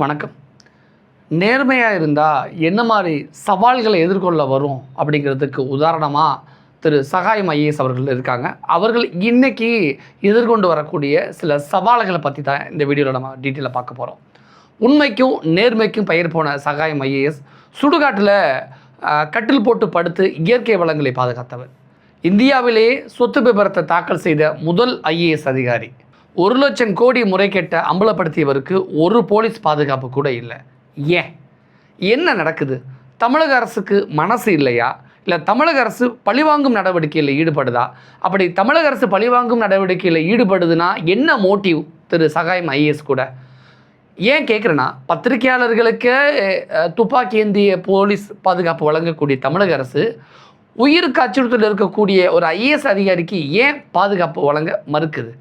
வணக்கம். நேர்மையாக இருந்தால் என்ன மாதிரி சவால்களை எதிர்கொள்ள வரும் அப்படிங்கிறதுக்கு உதாரணமாக திரு சகாயம் ஐஏஎஸ் அவர்கள் இருக்காங்க. அவர்கள் இன்றைக்கி எதிர்கொண்டு வரக்கூடிய சில சவால்களை பற்றி தான் இந்த வீடியோவில் நம்ம டீட்டெயிலாக பார்க்க போகிறோம். உண்மைக்கும் நேர்மைக்கும் பெயர் போன சகாயம் ஐஏஎஸ் சுடுகாட்டில் கட்டில் போட்டு படுத்து இயற்கை வளங்களை பாதுகாத்தவர். இந்தியாவிலேயே சொத்து விபரத்தை தாக்கல் செய்த முதல் ஐஏஎஸ் அதிகாரி. 1,00,000 கோடி முறைகேட்டை அம்பலப்படுத்தியவருக்கு ஒரு போலீஸ் பாதுகாப்பு கூட இல்லை. ஏன்? என்ன நடக்குது? தமிழக அரசுக்கு மனசு இல்லையா? இல்லை தமிழக அரசு பழிவாங்கும் நடவடிக்கையில் ஈடுபடுதா? அப்படி தமிழக அரசு பழிவாங்கும் நடவடிக்கையில் ஈடுபடுதுன்னா என்ன மோட்டிவ் திரு சகாயம் ஐஏஎஸ் கூட? ஏன் கேட்குறேன்னா, பத்திரிகையாளர்களுக்கு துப்பாக்கி ஏந்திய போலீஸ் பாதுகாப்பு வழங்கக்கூடிய தமிழக அரசு உயிருக்கு அச்சுறுத்தல் இருக்கக்கூடிய ஒரு ஐஏஎஸ் அதிகாரிக்கு ஏன் பாதுகாப்பு வழங்க மறுக்குது?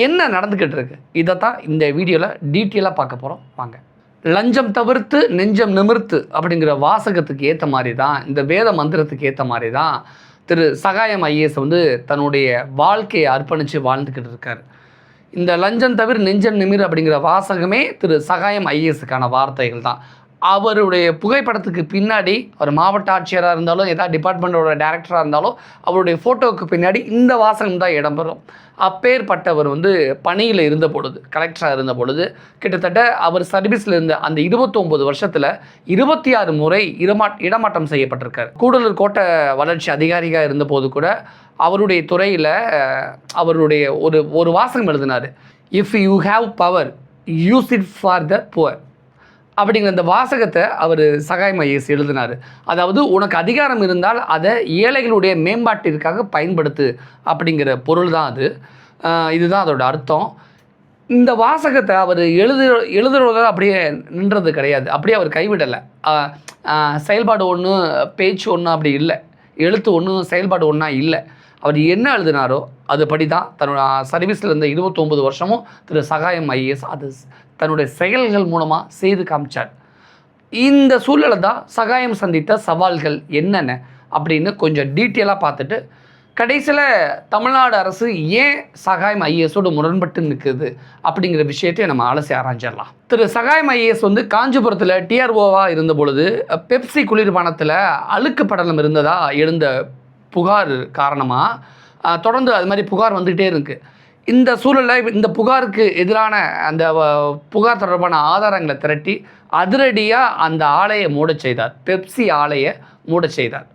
என்ன நடந்துக்கிட்டு இருக்கு? இதை தான் இந்த வீடியோவில் டீட்டெயிலாக பார்க்க போகிறோம். வாங்க. லஞ்சம் தவிர்த்து நெஞ்சம் நிமிர்த்து அப்படிங்கிற வாசகத்துக்கு ஏற்ற மாதிரி தான், இந்த வேத மந்திரத்துக்கு ஏற்ற மாதிரி தான் திரு சகாயம் ஐஏஎஸ் தன்னுடைய வாழ்க்கையை அர்ப்பணித்து வாழ்ந்துக்கிட்டு இருக்கார். இந்த லஞ்சம் தவிர நெஞ்சம் நிமிர் அப்படிங்கிற வாசகமே திரு சகாயம் ஐஏஎஸுக்கான வார்த்தைகள் தான். அவருடைய புகைப்படத்துக்கு பின்னாடி அவர் மாவட்ட ஆட்சியராக இருந்தாலும் ஏதாவது டிபார்ட்மெண்ட்டோட டைரக்டராக இருந்தாலும் அவருடைய ஃபோட்டோவுக்கு பின்னாடி இந்த வாசகம் தான் இடம்பெறும். அப்பேற்பட்டவர் பணியில் இருந்த பொழுது, கலெக்டராக இருந்த பொழுது, கிட்டத்தட்ட அவர் சர்வீஸில் இருந்த அந்த 29 வருஷத்தில் 26 முறை இடமாற்றம் செய்யப்பட்டிருக்கார். கூடலூர் கோட்டை வளர்ச்சி அதிகாரியாக இருந்தபோது கூட அவருடைய துறையில் அவருடைய ஒரு வாசகம் எழுதினார். If you have power use it for the poor அப்படிங்கிற அந்த வாசகத்தை அவர் சகாயம் ஐஏஎஸ் எழுதினார். அதாவது, உனக்கு அதிகாரம் இருந்தால் அதை ஏழைகளுடைய மேம்பாட்டிற்காக பயன்படுத்து அப்படிங்கிற பொருள் தான் அது. இதுதான் அதோட அர்த்தம். இந்த வாசகத்தை அவர் எழுதுறத அப்படியே நின்றது கிடையாது. அப்படியே அவர் கைவிடலை. செயல்பாடு ஒன்று, பேச்சு ஒன்று அப்படி இல்லை. எழுத்து ஒன்று, செயல்பாடு ஒன்றா இல்லை. அவர் என்ன எழுதினாரோ அதுபடி தான் தன்னோட சர்வீஸில் இருந்த 29 வருஷமும் திரு சகாயம் ஐஏஎஸ் அது தன்னுடைய செயல்கள் மூலமாக செய்து காமிச்சார். இந்த சூழலை தான் சகாயம் சந்தித்த சவால்கள் என்னென்ன அப்படின்னு கொஞ்சம் டீட்டெயிலாக பார்த்துட்டு, கடைசியில் தமிழ்நாடு அரசு ஏன் சகாயம் ஐஏஎஸோடு முரண்பட்டு நிற்குது அப்படிங்கிற விஷயத்தையும் நம்ம அலசி ஆராய்ஞ்சிடலாம். திரு சகாயம் ஐஏஎஸ் காஞ்சிபுரத்தில் டிஆர்ஓவாக இருந்த பொழுது பெப்சி குளிர்பானத்தில் அழுக்கு படலம் இருந்ததாக எழுந்த புகார் காரணமாக தொடர்ந்து அது மாதிரி புகார் வந்துக்கிட்டே இருக்குது. இந்த சூழலில் இந்த புகாருக்கு எதிரான அந்த புகார் தொடர்பான ஆதாரங்களை திரட்டி அதிரடியாக அந்த ஆலையை மூட செய்தார். பெப்சி ஆலையை மூட செய்தார்.